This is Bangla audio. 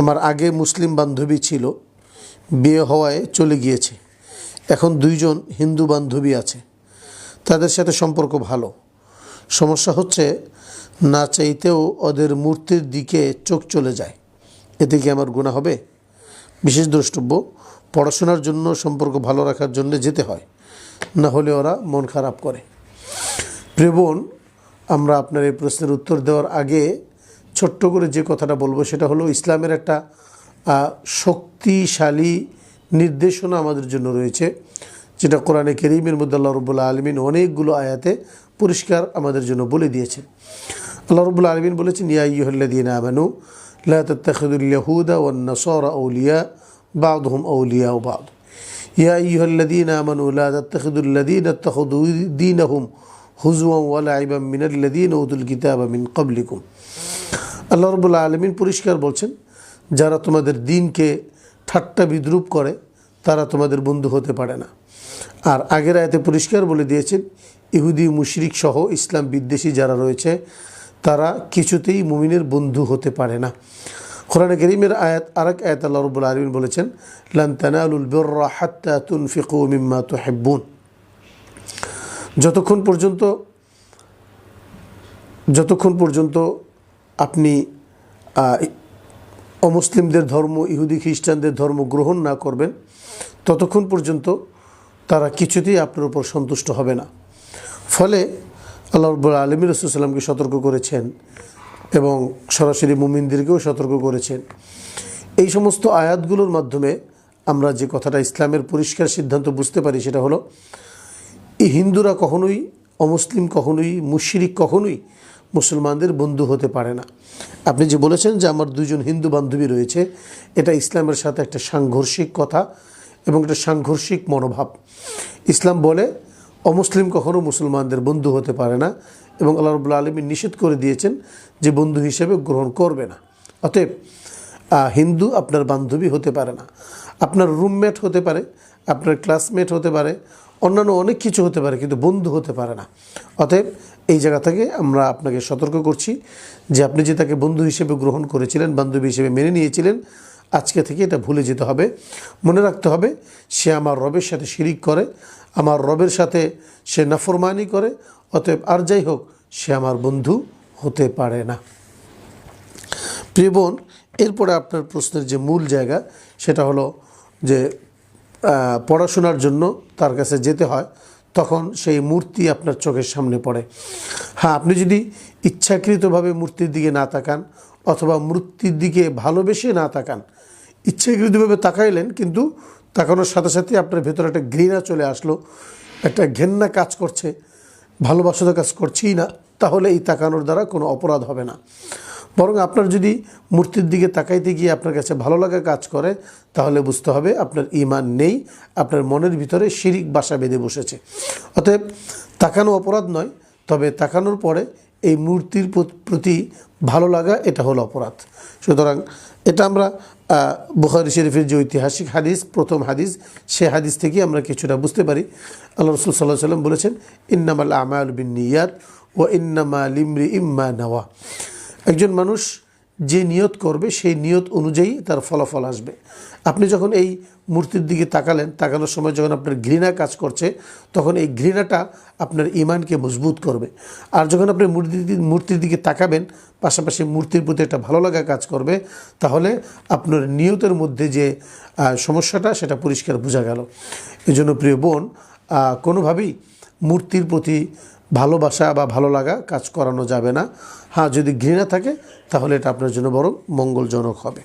আমার আগে মুসলিম বান্ধবী ছিল, বিয়ে হওয়ায় চলে গিয়েছে। এখন 2 জন হিন্দু বান্ধবী আছে, তাদের সাথে সম্পর্ক ভালো। সমস্যা হচ্ছে না চাইতেও ওদের মূর্তির দিকে চোখ চলে যায়। এতে কি আমার গুনাহ হবে? বিশেষ দ্রষ্টব্য, পড়াশোনার জন্য সম্পর্ক ভালো রাখার জন্য যেতে হয়, না হলে ওরা মন খারাপ করে। প্রিয় বোন, আমরা আপনার এই প্রশ্নের উত্তর দেওয়ার আগে ছোট্ট করে যে কথাটা বলবো সেটা হলো, ইসলামের একটা শক্তিশালী নির্দেশনা আমাদের জন্য রয়েছে, যেটা কোরআনে কারীমের মধ্যে আল্লাহ রাব্বুল আলামিন অনেকগুলো আয়াতে পরিষ্কার আমাদের জন্য বলে দিয়েছেন। আল্লাহ রাব্বুল আলামিন বলেছেন, ইয়া আইয়ুহাল্লাযীনা আমানু লা তাত্তাখিযুল ইয়াহুদা ওয়ান নাসারা আউলিয়া বা'দুহুম আউলিয়াউ বা'দ। ইয়া আইয়ুহাল্লাযীনা আমানু লা তাত্তাখিযুল লাযীনা ইত্তাখাযু দীনাহুম হুজওয়ান ওয়া লা'iবান মিনাল্লাযীনা উতুল কিতাবা মিন ক্বাবলিকুম। আল্লাহ রাব্বুল আলামিন পরিষ্কার বলছেন, যারা তোমাদের দ্বীনকে ঠাট্টা বিদ্রূপ করে তারা তোমাদের বন্ধু হতে পারে না। আর আগের আয়াতে পরিষ্কার বলে দিয়েছেন, ইহুদি মুশরিক সহ ইসলাম বিদ্বেষী যারা রয়েছে তারা কিছুতেই মুমিনের বন্ধু হতে পারে না। কোরআনে কারীমের আরেক আয়াত আল্লাহ রাব্বুল আলামিন বলেছেন, লান তানালুল বিররা হাত্তা তুনফিকু মিম্মা তুহিব্বুন। যতক্ষণ পর্যন্ত আপনি অমুসলিমদের ধর্ম, ইহুদি খ্রিস্টানদের ধর্ম গ্রহণ না করবেন, ততক্ষণ পর্যন্ত তারা কিছুতেই আপনার উপর সন্তুষ্ট হবে না। ফলে আল্লাহ রাব্বুল আলামিন রাসূল সাল্লাল্লাহু আলাইহি ওয়াসাল্লামকে সতর্ক করেছেন এবং সরাসরি মুমিনদেরকেও সতর্ক করেছেন। এই সমস্ত আয়াতগুলোর মাধ্যমে আমরা যে কথাটা ইসলামের পরিষ্কার সিদ্ধান্ত বুঝতে পারি সেটা হলো, এই হিন্দুরা কখনোই, অমুসলিম কখনোই, মুশরিক কখনোই মুসলমানদের বন্ধু হতে পারে না। আপনি যে বলেছেন যে আমার 2 জন হিন্দু বান্ধবী রয়েছে, এটা ইসলামের সাথে একটা সাংঘর্ষিক কথা এবং একটা সাংঘর্ষিক মনোভাব। ইসলাম বলে অমুসলিম কখনো মুসলমানদের বন্ধু হতে পারে না এবং আল্লাহ রাব্বুল আলামিন নিষেধ করে দিয়েছেন যে বন্ধু হিসেবে গ্রহণ করবে না। অতএব হিন্দু আপনার বান্ধবী হতে পারে না। আপনার রুমমেট হতে পারে, আপনার ক্লাসমেট হতে পারে, অন্যান্য অনেক কিছু হতে পারে, কিন্তু বন্ধু হতে পারে না। অতএব এই জায়গা থেকে আমরা আপনাকে সতর্ক করছি যে আপনি যে তাকে বন্ধু হিসেবে গ্রহণ করেছিলেন, বান্ধবী হিসেবে মেনে নিয়েছিলেন, আজকে থেকে এটা ভুলে যেতে হবে। মনে রাখতে হবে, সে আমার রবের সাথে শিরিক করে, আমার রবের সাথে সে নাফরমানি করে। অতএব আর যাই হোক, সে আমার বন্ধু হতে পারে না। প্রিয় বোন, এরপরে আপনার প্রশ্নের যে মূল জায়গা সেটা হলো যে পড়াশোনার জন্য তার কাছে যেতে হয়, তখন সেই মূর্তি আপনার চোখের সামনে পড়ে। হ্যাঁ, আপনি যদি ইচ্ছাকৃতভাবে মূর্তির দিকে না তাকান অথবা মূর্তির দিকে ভালোবেসে না তাকান, ইচ্ছাকৃতভাবে তাকাইলেন কিন্তু তাকানোর সাথে সাথে আপনার ভেতরে একটা ঘৃণা চলে আসলো, একটা ঘেন্না কাজ করছে, ভালোবাসা তো কাজ করছেই না, তাহলে এই তাকানোর দ্বারা কোনো অপরাধ হবে না। বরং আপনার যদি মূর্তির দিকে তাকাইতে গিয়ে আপনার কাছে ভালো লাগা কাজ করে, তাহলে বুঝতে হবে আপনার ঈমান নেই, আপনার মনের ভিতরে শিরিক বাসা বেঁধে বসেছে। অতএব তাকানো অপরাধ নয়, তবে তাকানোর পরে এই মূর্তির প্রতি ভালো লাগা, এটা হলো অপরাধ। সুতরাং এটা আমরা বুখারী শরীফের যে ঐতিহাসিক হাদিস, প্রথম হাদিস, সে হাদিস থেকে আমরা কিছুটা বুঝতে পারি। আল্লাহ রাসূল সাল্লাল্লাহু আলাইহি ওয়াসাল্লাম বলেছেন, ইন্নামাল আমালু বিন্নিয়াত ওয়া ইন্নামা লিমরিইম মা নাওয়া। একজন মানুষ যে নিয়ত করবে সেই নিয়ত অনুযায়ী তার ফলাফল আসবে। আপনি যখন এই মূর্তির দিকে তাকানোর সময় যখন আপনার ঘৃণা কাজ করছে, তখন এই ঘৃণাটা আপনার ঈমানকে মজবুত করবে। আর যখন আপনি মূর্তির দিকে তাকাবেন, পাশাপাশি মূর্তির প্রতি একটা ভালো লাগা কাজ করবে, তাহলে আপনার নিয়তের মধ্যে যে সমস্যাটা সেটা পরিষ্কার বোঝা গেল। এই জন্য প্রিয় বোন, কোনোভাবেই মূর্তির প্রতি ভালোবাসা বা ভালো লাগা কাজ করানো যাবে না। হ্যাঁ, যদি ঘৃণা থাকে তাহলে এটা আপনার জন্য বরং মঙ্গলজনক হবে।